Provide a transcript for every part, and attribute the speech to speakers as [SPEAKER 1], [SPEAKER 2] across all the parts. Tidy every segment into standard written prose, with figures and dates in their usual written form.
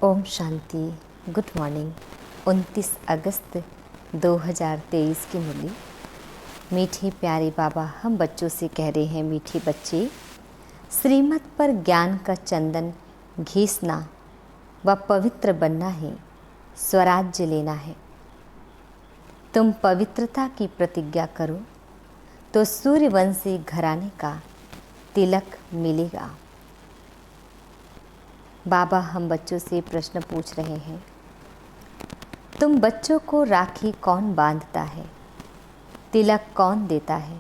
[SPEAKER 1] Om Shanti. Good morning. 29 अगस्त 2023 की मुरली। मीठे प्यारे बाबा हम बच्चों से कह रहे हैं, मीठे बच्चे, श्रीमत पर ज्ञान का चंदन घीसना व पवित्र बनना है, स्वराज्य लेना है। तुम पवित्रता की प्रतिज्ञा करो तो सूर्यवंशी घराने का तिलक मिलेगा। बाबा हम बच्चों से प्रश्न पूछ रहे हैं, तुम बच्चों को राखी कौन बांधता है, तिलक कौन देता है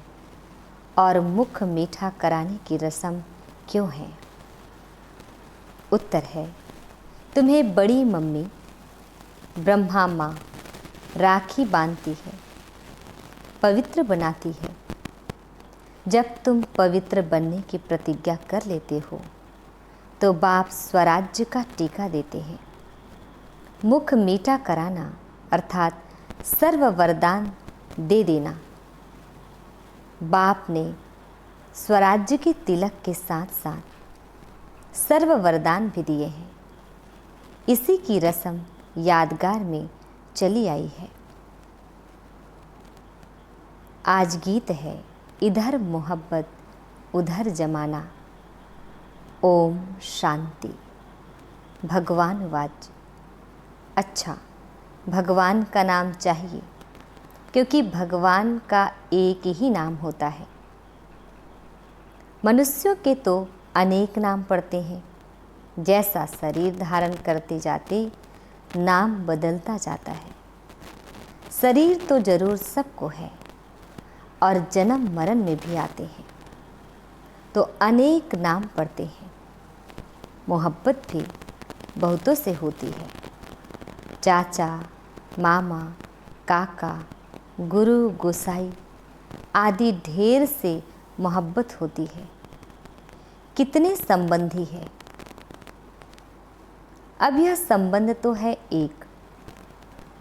[SPEAKER 1] और मुख मीठा कराने की रस्म क्यों है? उत्तर है, तुम्हें बड़ी मम्मी ब्रह्मा माँ राखी बांधती है, पवित्र बनाती है। जब तुम पवित्र बनने की प्रतिज्ञा कर लेते हो तो बाप स्वराज्य का टीका देते हैं। मुख मीठा कराना अर्थात सर्व वरदान दे देना। बाप ने स्वराज्य के तिलक के साथ साथ सर्व वरदान भी दिए हैं। इसी की रस्म यादगार में चली आई है। आज गीत है, इधर मोहब्बत उधर जमाना। ओम शांति। भगवान वाच। अच्छा, भगवान का नाम चाहिए क्योंकि भगवान का एक ही नाम होता है। मनुष्यों के तो अनेक नाम पड़ते हैं। जैसा शरीर धारण करते जाते नाम बदलता जाता है। शरीर तो जरूर सबको है और जन्म मरण में भी आते हैं तो अनेक नाम पड़ते हैं। मोहब्बत भी बहुतों से होती है। चाचा, मामा, काका, गुरु, गोसाई आदि ढेर से मोहब्बत होती है। कितने संबंधी है। अब यह संबंध तो है एक,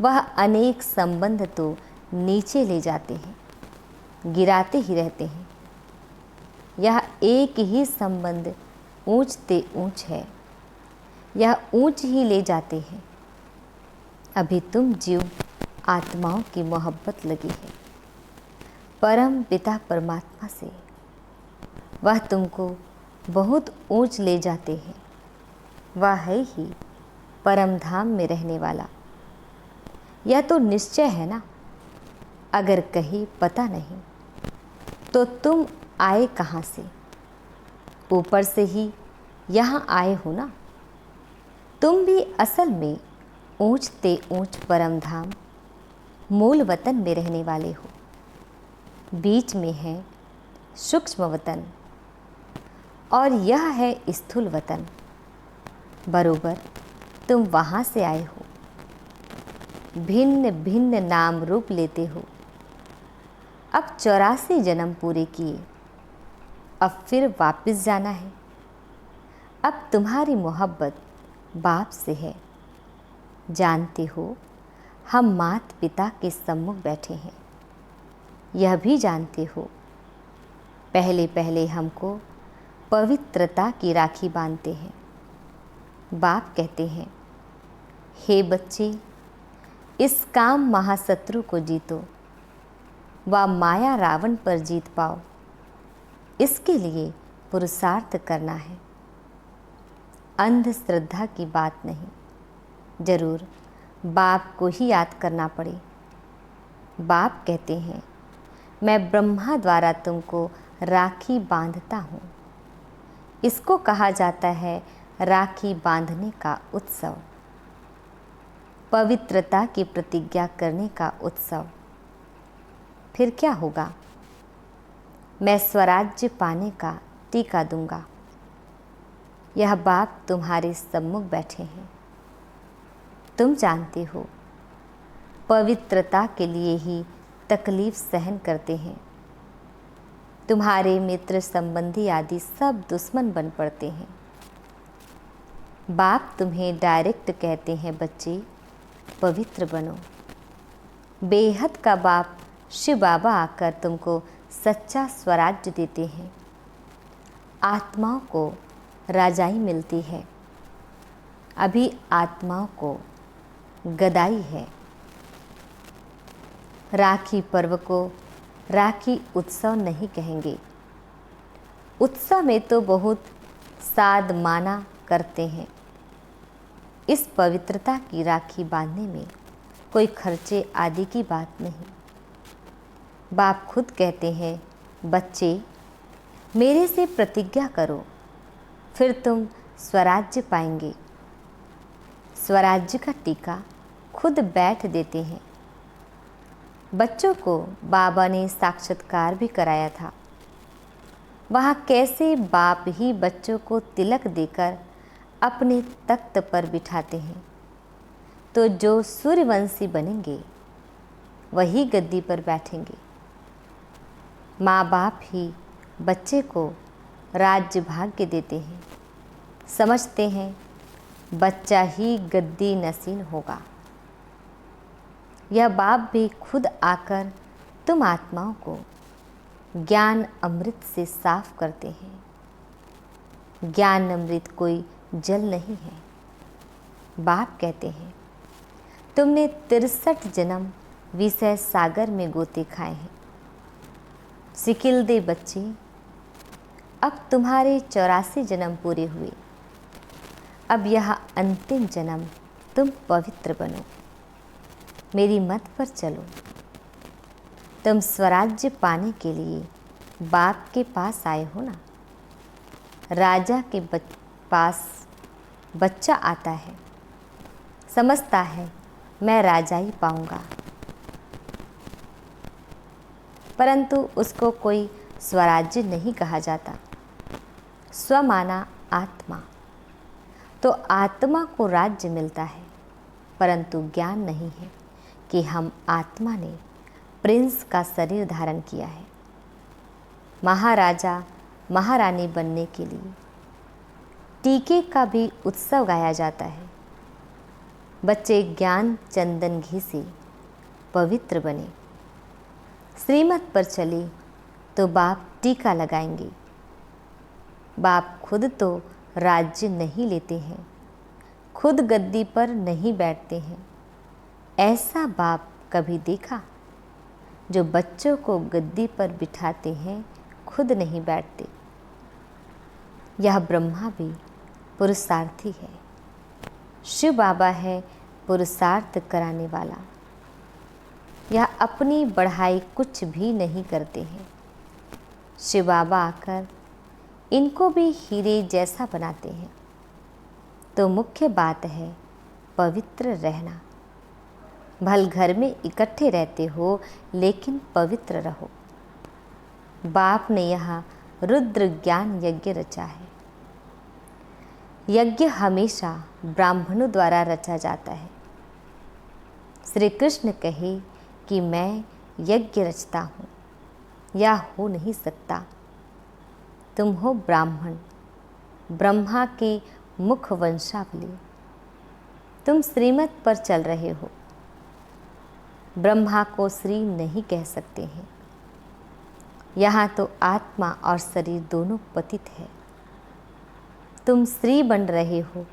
[SPEAKER 1] वह अनेक संबंध तो नीचे ले जाते हैं, गिराते ही रहते हैं। यह एक ही संबंध ऊंचते ऊंच है, यह ऊंच ही ले जाते हैं। अभी तुम जीव आत्माओं की मोहब्बत लगी है परम पिता परमात्मा से। वह तुमको बहुत ऊंच ले जाते हैं। वह है ही परम धाम में रहने वाला। यह तो निश्चय है ना। अगर कहीं पता नहीं तो तुम आए कहाँ से? ऊपर से ही यहाँ आए हो ना। तुम भी असल में ऊंचते ऊंच परम धाम मूल वतन में रहने वाले हो। बीच में है सूक्ष्म वतन और यह है स्थूल वतन। बरोबर तुम वहाँ से आए हो। भिन्न भिन्न नाम रूप लेते हो। अब 84 जन्म पूरे किए, अब फिर वापस जाना है। अब तुम्हारी मोहब्बत बाप से है। जानते हो, हम माता पिता के सम्मुख बैठे हैं। यह भी जानते हो, पहले पहले हमको पवित्रता की राखी बांधते हैं। बाप कहते हैं, हे बच्चे, इस काम महाशत्रु को जीतो व माया रावण पर जीत पाओ। इसके लिए पुरुषार्थ करना है। अंधश्रद्धा की बात नहीं, जरूर बाप को ही याद करना पड़े। बाप कहते हैं, मैं ब्रह्मा द्वारा तुमको राखी बांधता हूँ। इसको कहा जाता है राखी बांधने का उत्सव, पवित्रता की प्रतिज्ञा करने का उत्सव। फिर क्या होगा? मैं स्वराज्य पाने का टीका दूंगा। यह बाप तुम्हारे सम्मुख बैठे हैं। तुम जानते हो, पवित्रता के लिए ही तकलीफ सहन करते हैं। तुम्हारे मित्र संबंधी आदि सब दुश्मन बन पड़ते हैं। बाप तुम्हें डायरेक्ट कहते हैं, बच्चे पवित्र बनो। बेहद का बाप शिव बाबा आकर तुमको सच्चा स्वराज्य देते हैं। आत्माओं को राजाई मिलती है। अभी आत्माओं को गदाई है। राखी पर्व को राखी उत्सव नहीं कहेंगे। उत्सव में तो बहुत साद माना करते हैं। इस पवित्रता की राखी बांधने में कोई खर्चे आदि की बात नहीं। बाप खुद कहते हैं, बच्चे मेरे से प्रतिज्ञा करो, फिर तुम स्वराज्य पाएंगे। स्वराज्य का टीका खुद बैठ देते हैं। बच्चों को बाबा ने साक्षात्कार भी कराया था। वहाँ कैसे बाप ही बच्चों को तिलक देकर अपने तख्त पर बिठाते हैं, तो जो सूर्यवंशी बनेंगे वही गद्दी पर बैठेंगे। माँ बाप ही बच्चे को राज्य भाग्य देते हैं। समझते हैं बच्चा ही गद्दी नसीन होगा। यह बाप भी खुद आकर तुम आत्माओं को ज्ञान अमृत से साफ करते हैं। ज्ञान अमृत कोई जल नहीं है। बाप कहते हैं, तुमने 63 जन्म विषय सागर में गोते खाए हैं। सिकिल दे बच्चे, अब तुम्हारे 84 जन्म पूरे हुए। अब यह अंतिम जन्म तुम पवित्र बनो। मेरी मत पर चलो। तुम स्वराज्य पाने के लिए बाप के पास आए हो ना। राजा के पास बच्चा आता है, समझता है मैं राजा ही पाऊंगा, परंतु उसको कोई स्वराज्य नहीं कहा जाता। स्वमाना आत्मा, तो आत्मा को राज्य मिलता है, परंतु ज्ञान नहीं है कि हम आत्मा ने प्रिंस का शरीर धारण किया है। महाराजा महारानी बनने के लिए टीके का भी उत्सव गाया जाता है। बच्चे ज्ञान चंदन घी से पवित्र बने। श्रीमत पर चले तो बाप टीका लगाएंगे। बाप खुद तो राज्य नहीं लेते हैं, खुद गद्दी पर नहीं बैठते हैं। ऐसा बाप कभी देखा जो बच्चों को गद्दी पर बिठाते हैं, खुद नहीं बैठते। यह ब्रह्मा भी पुरुषार्थी है। शिव बाबा है पुरुषार्थ कराने वाला। यह अपनी बढ़ाई कुछ भी नहीं करते हैं। शिव बाबा आकर इनको भी हीरे जैसा बनाते हैं। तो मुख्य बात है पवित्र रहना। भल घर में इकट्ठे रहते हो, लेकिन पवित्र रहो। बाप ने यहाँ रुद्र ज्ञान यज्ञ रचा है। यज्ञ हमेशा ब्राह्मणों द्वारा रचा जाता है। श्री कृष्ण कहे कि मैं यज्ञ रचता हूँ, या हो नहीं सकता। तुम हो ब्राह्मण, ब्रह्मा के मुख वंशावली। तुम श्रीमत पर चल रहे हो। ब्रह्मा को श्री नहीं कह सकते हैं। यहाँ तो आत्मा और शरीर दोनों पतित है। तुम श्री बन रहे हो,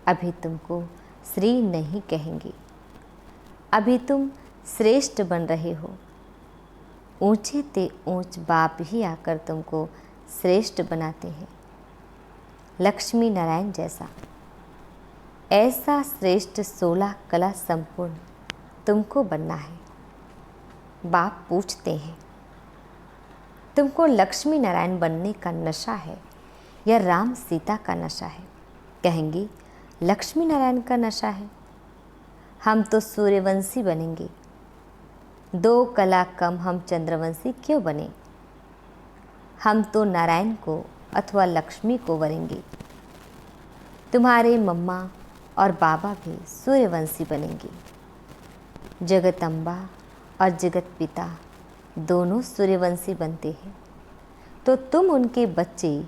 [SPEAKER 1] अभी तुमको श्री नहीं कहेंगे। अभी तुम श्रेष्ठ बन रहे हो। ऊंचे ते ऊंच बाप ही आकर तुमको श्रेष्ठ बनाते हैं। लक्ष्मी नारायण जैसा ऐसा श्रेष्ठ 16 कला संपूर्ण तुमको बनना है। बाप पूछते हैं, तुमको लक्ष्मी नारायण बनने का नशा है या राम सीता का नशा है? कहेंगे लक्ष्मी नारायण का नशा है। हम तो सूर्यवंशी बनेंगे। 2 कला कम हम चंद्रवंशी क्यों बने? हम तो नारायण को अथवा लक्ष्मी को वरेंगे। तुम्हारे मम्मा और बाबा भी सूर्यवंशी बनेंगे। जगत अम्बा और जगत पिता दोनों सूर्यवंशी बनते हैं। तो तुम उनके बच्चे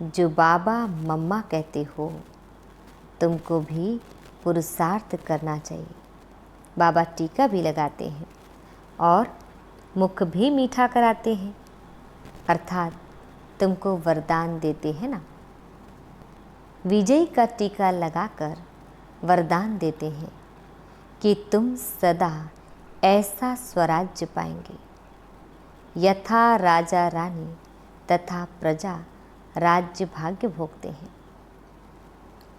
[SPEAKER 1] जो बाबा मम्मा कहते हो, तुमको भी पुरुषार्थ करना चाहिए। बाबा टीका भी लगाते हैं और मुख भी मीठा कराते हैं, अर्थात तुमको वरदान देते हैं ना। विजय का टीका लगाकर वरदान देते हैं कि तुम सदा ऐसा स्वराज्य पाएंगे यथा राजा रानी तथा प्रजा राज्य भाग्य भोगते हैं।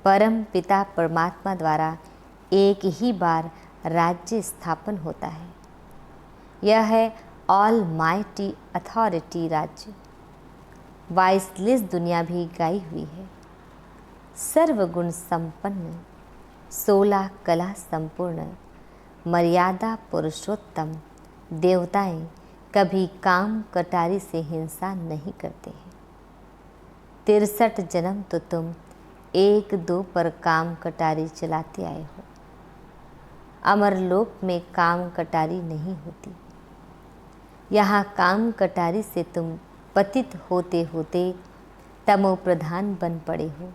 [SPEAKER 1] परम पिता परमात्मा द्वारा एक ही बार राज्य स्थापन होता है। यह है ऑल माइटी अथॉरिटी राज्य। वाइसलेस दुनिया भी गाई हुई है। सर्वगुण संपन्न, 16 कला संपूर्ण, मर्यादा पुरुषोत्तम देवताएं कभी काम कटारी से हिंसा नहीं करते हैं। 63 जन्म तो तुम 1-2 पर काम कटारी चलाते आए हो। अमरलोक में काम कटारी नहीं होती। यहाँ काम कटारी से तुम पतित होते होते तमो प्रधान बन पड़े हो।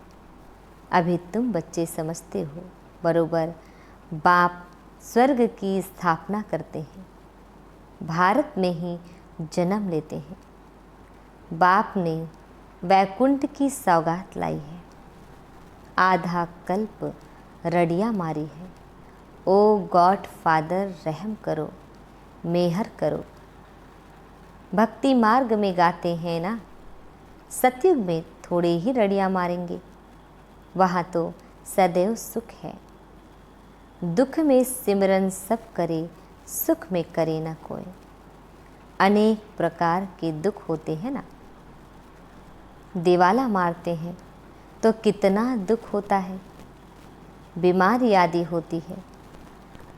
[SPEAKER 1] अभी तुम बच्चे समझते हो, बरोबर बाप स्वर्ग की स्थापना करते हैं, भारत में ही जन्म लेते हैं। बाप ने वैकुंठ की सौगात लाई है, आधा कल्प रड़ियाँ मारी है। ओ गॉड फादर, रहम करो, मेहर करो। भक्ति मार्ग में गाते हैं ना, सतयुग में थोड़े ही रड़ियाँ मारेंगे, वहाँ तो सदैव सुख है। दुख में सिमरन सब करे, सुख में करे न कोई। अनेक प्रकार के दुख होते हैं ना। दिवाला मारते हैं तो कितना दुख होता है। बीमारी आदि होती है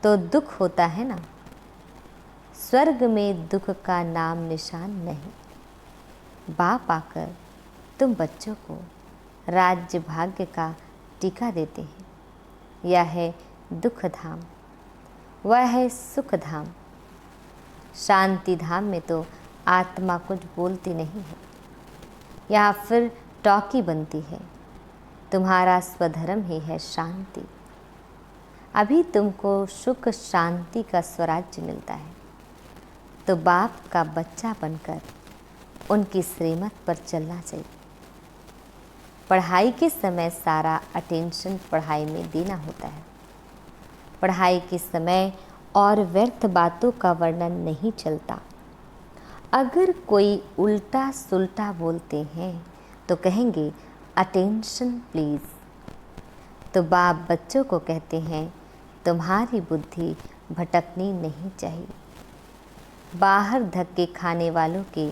[SPEAKER 1] तो दुख होता है ना। स्वर्ग में दुख का नाम निशान नहीं। बाप आकर तुम बच्चों को राज्य भाग्य का टीका देते हैं। यह है दुख धाम, वह है सुख धाम। शांति धाम में तो आत्मा कुछ बोलती नहीं है, यहाँ फिर टॉकी बनती है। तुम्हारा स्वधर्म ही है शांति। अभी तुमको सुख शांति का स्वराज्य मिलता है, तो बाप का बच्चा बनकर उनकी श्रीमत पर चलना चाहिए। पढ़ाई के समय सारा अटेंशन पढ़ाई में देना होता है। पढ़ाई के समय और व्यर्थ बातों का वर्णन नहीं चलता। अगर कोई उल्टा सुल्टा बोलते हैं तो कहेंगे अटेंशन प्लीज़। तो बाप बच्चों को कहते हैं तुम्हारी बुद्धि भटकनी नहीं चाहिए। बाहर धक्के खाने वालों के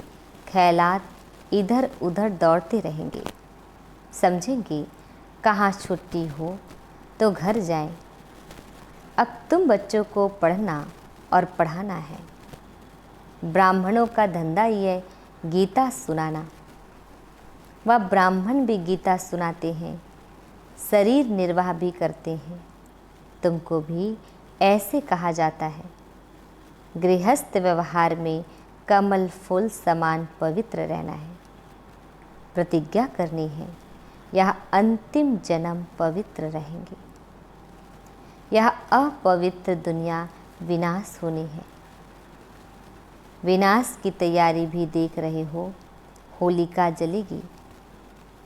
[SPEAKER 1] ख्यालात इधर उधर दौड़ते रहेंगे। समझेंगे कहाँ छुट्टी हो तो घर जाएं। अब तुम बच्चों को पढ़ना और पढ़ाना है। ब्राह्मणों का धंधा ही है गीता सुनाना। वह ब्राह्मण भी गीता सुनाते हैं, शरीर निर्वाह भी करते हैं। तुमको भी ऐसे कहा जाता है। गृहस्थ व्यवहार में कमल फूल समान पवित्र रहना है। प्रतिज्ञा करनी है, यह अंतिम जन्म पवित्र रहेंगे। यह अपवित्र दुनिया विनाश होनी है। विनाश की तैयारी भी देख रहे हो, होलिका जलेगी।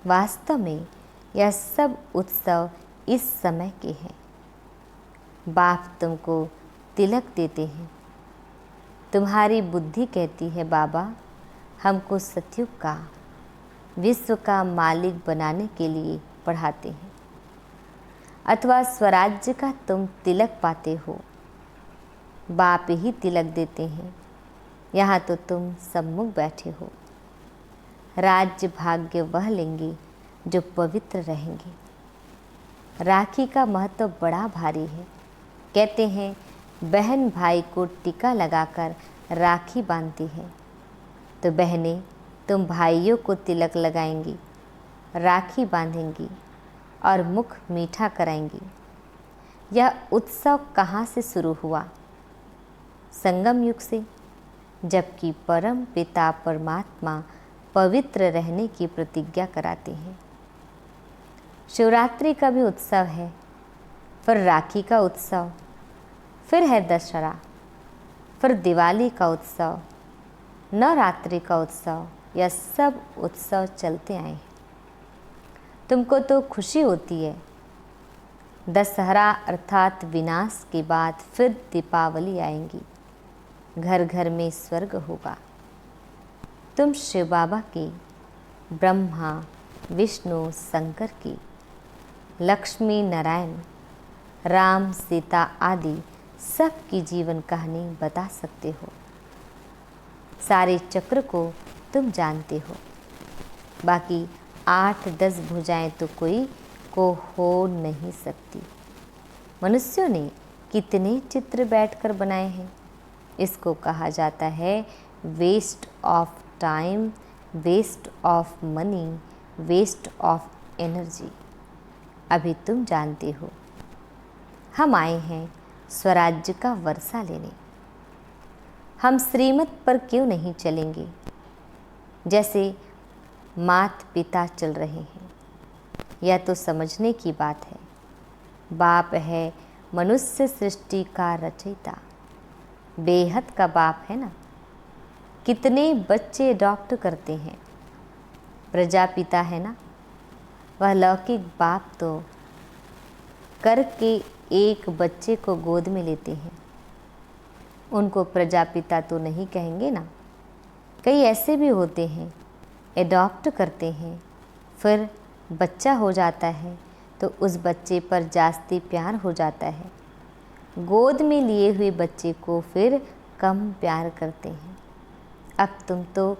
[SPEAKER 1] वास्तव में यह सब उत्सव इस समय के हैं। बाप तुमको तिलक देते हैं। तुम्हारी बुद्धि कहती है बाबा हमको सतयुग का, विश्व का मालिक बनाने के लिए पढ़ाते हैं। अथवा स्वराज्य का तुम तिलक पाते हो, बाप ही तिलक देते हैं। यहाँ तो तुम सम्मुख बैठे हो। राज्य भाग्य वह लेंगे जो पवित्र रहेंगे। राखी का महत्व बड़ा भारी है। कहते हैं बहन भाई को टीका लगाकर राखी बांधती है, तो बहनें तुम भाइयों को तिलक लगाएंगी, राखी बांधेंगी और मुख मीठा कराएंगी। यह उत्सव कहाँ से शुरू हुआ? संगम युग से, जबकि परम पिता परमात्मा पवित्र रहने की प्रतिज्ञा कराते हैं। शिवरात्रि का भी उत्सव है, फिर राखी का उत्सव, फिर है दशहरा, फिर दिवाली का उत्सव, नवरात्रि का उत्सव। यह सब उत्सव चलते आए हैं। तुमको तो खुशी होती है, दशहरा अर्थात विनाश के बाद फिर दीपावली आएंगी। घर घर में स्वर्ग होगा। तुम शिव बाबा की, ब्रह्मा विष्णु शंकर की, लक्ष्मी नारायण, राम सीता आदि सबकी जीवन कहानी बता सकते हो। सारे चक्र को तुम जानते हो। बाकी 8-10 भुजाएं तो कोई को हो नहीं सकती। मनुष्यों ने कितने चित्र बैठकर बनाए हैं। इसको कहा जाता है waste of time, waste of money, waste of energy. अभी तुम जानते हो। हम आए हैं स्वराज्य का वर्षा लेने। हम श्रीमत पर क्यों नहीं चलेंगे जैसे माता पिता चल रहे हैं? यह तो समझने की बात है। बाप है मनुष्य सृष्टि का रचयिता, बेहद का बाप है ना। कितने बच्चे डॉक्टर करते हैं, प्रजापिता है ना। वह लौकिक बाप तो करके एक बच्चे को गोद में लेते हैं, उनको प्रजापिता तो नहीं कहेंगे ना। कई ऐसे भी होते हैं एडॉप्ट करते हैं, फिर बच्चा हो जाता है तो उस बच्चे पर जास्ती प्यार हो जाता है। गोद में लिए हुए बच्चे को फिर कम प्यार करते हैं। अब तुम तो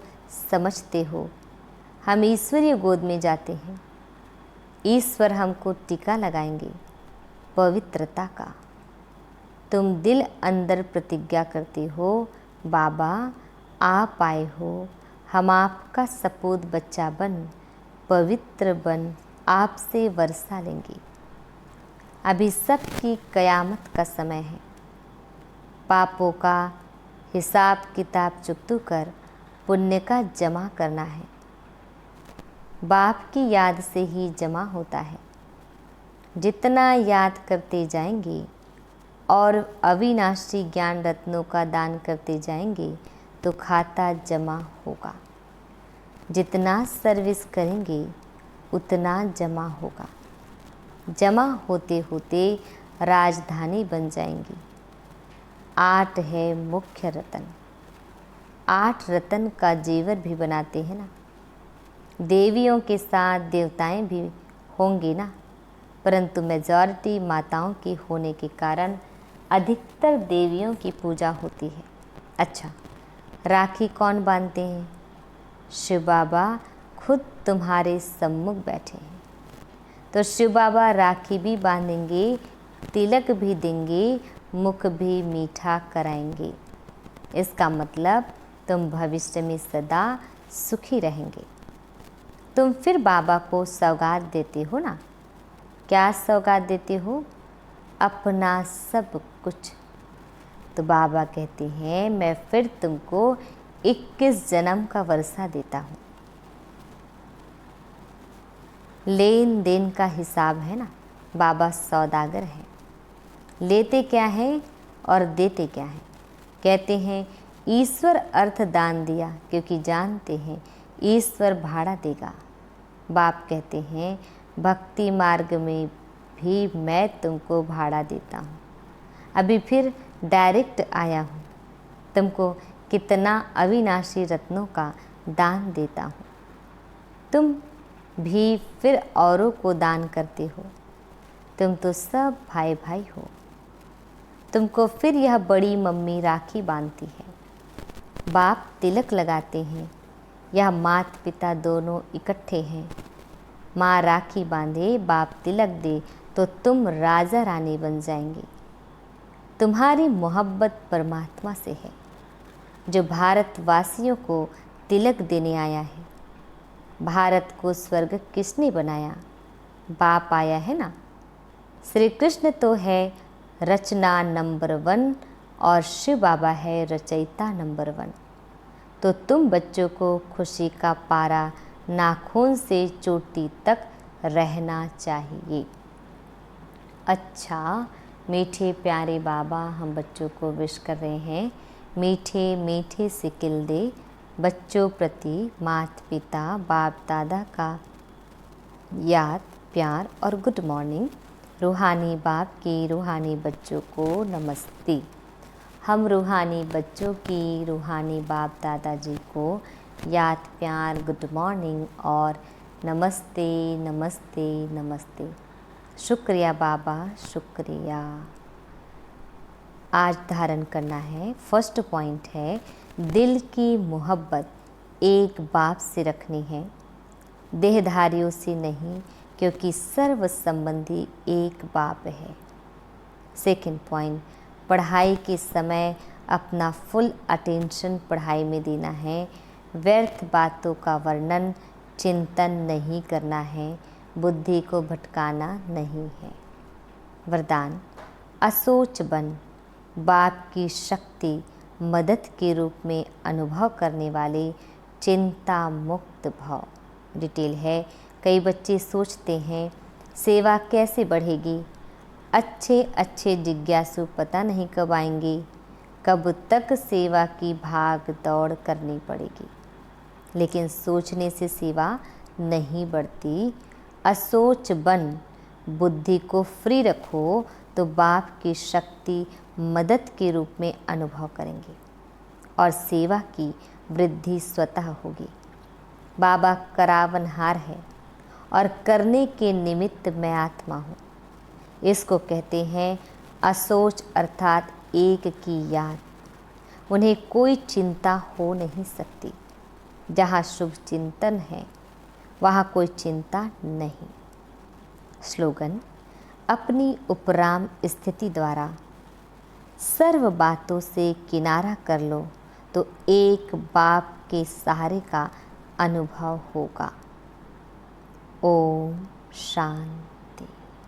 [SPEAKER 1] समझते हो। हम ईश्वरीय गोद में जाते हैं। ईश्वर हमको टीका लगाएंगे पवित्रता का। तुम दिल अंदर प्रतिज्ञा करते हो, बाबा आप आए हो, हम आपका सपूत बच्चा बन, पवित्र बन आपसे वर्षा लेंगे। अभी सबकी कयामत का समय है। पापों का हिसाब किताब चुकतू कर पुण्य का जमा करना है। बाप की याद से ही जमा होता है। जितना याद करते जाएंगे और अविनाशी ज्ञान रत्नों का दान करते जाएंगे तो खाता जमा होगा। जितना सर्विस करेंगे उतना जमा होगा। जमा होते होते राजधानी बन जाएंगी। 8 है मुख्य रतन। 8 रतन का जेवर भी बनाते हैं ना। देवियों के साथ देवताएं भी होंगे ना, परंतु मेजॉरिटी माताओं की होने के कारण अधिकतर देवियों की पूजा होती है। अच्छा, राखी कौन बांधते हैं? शिव बाबा खुद तुम्हारे सम्मुख बैठे हैं, तो शिव बाबा राखी भी बांधेंगे, तिलक भी देंगे, मुख भी मीठा कराएंगे। इसका मतलब तुम भविष्य में सदा सुखी रहेंगे। तुम फिर बाबा को सौगात देते हो ना। क्या सौगात देते हो? अपना सब कुछ। तो बाबा कहते हैं मैं फिर तुमको 21 जन्म का वर्षा देता हूँ। लेन देन का हिसाब है ना। बाबा सौदागर है। लेते क्या है और देते क्या है। कहते हैं ईश्वर अर्थ दान दिया क्योंकि जानते हैं ईश्वर भाड़ा देगा। बाप कहते हैं भक्ति मार्ग में भी मैं तुमको भाड़ा देता हूँ। अभी फिर डायरेक्ट आया हूँ। तुमको कितना अविनाशी रत्नों का दान देता हूँ। तुम भी फिर औरों को दान करते हो। तुम तो सब भाई भाई हो। तुमको फिर यह बड़ी मम्मी राखी बांधती है। बाप तिलक लगाते हैं। यह माता पिता दोनों इकट्ठे हैं। माँ राखी बांधे, बाप तिलक दे तो तुम राजा रानी बन जाएंगे। तुम्हारी मोहब्बत परमात्मा से है जो भारतवासियों को तिलक देने आया है। भारत को स्वर्ग किसने बनाया? बाप आया है ना। श्री कृष्ण तो है रचना नंबर 1 और शिव बाबा है रचयिता नंबर 1। तो तुम बच्चों को खुशी का पारा नाखून से चोटी तक रहना चाहिए। अच्छा, मीठे प्यारे बाबा हम बच्चों को विश कर रहे हैं। मीठे मीठे सिकिल दे बच्चों प्रति माता पिता बाप दादा का याद, प्यार और गुड मॉर्निंग। रूहानी बाप के रूहानी बच्चों को नमस्ते। हम रूहानी बच्चों की रूहानी बाप दादाजी को याद, प्यार, गुड मॉर्निंग और नमस्ते नमस्ते नमस्ते। शुक्रिया बाबा, शुक्रिया। आज धारण करना है, फर्स्ट पॉइंट है, दिल की मोहब्बत एक बाप से रखनी है, देहधारियों से नहीं, क्योंकि सर्व संबंधी एक बाप है। सेकंड पॉइंट, पढ़ाई के समय अपना फुल अटेंशन पढ़ाई में देना है, व्यर्थ बातों का वर्णन चिंतन नहीं करना है, बुद्धि को भटकाना नहीं है। वरदान, असोच बन, बाप की शक्ति मदद के रूप में अनुभव करने वाले चिंता मुक्त भाव। डिटेल है, कई बच्चे सोचते हैं सेवा कैसे बढ़ेगी, अच्छे अच्छे जिज्ञासु पता नहीं कब आएंगे, कब तक सेवा की भाग दौड़ करनी पड़ेगी। लेकिन सोचने से सेवा नहीं बढ़ती। असोच बन, बुद्धि को फ्री रखो तो बाप की शक्ति मदद के रूप में अनुभव करेंगे और सेवा की वृद्धि स्वतः होगी। बाबा करावनहार है और करने के निमित्त मैं आत्मा हूँ। इसको कहते हैं असोच, अर्थात एक की याद। उन्हें कोई चिंता हो नहीं सकती। जहाँ शुभ चिंतन है वहाँ कोई चिंता नहीं। स्लोगन, अपनी उपराम स्थिति द्वारा सर्व बातों से किनारा कर लो तो एक बाप के सहारे का अनुभव होगा। ओम शांति।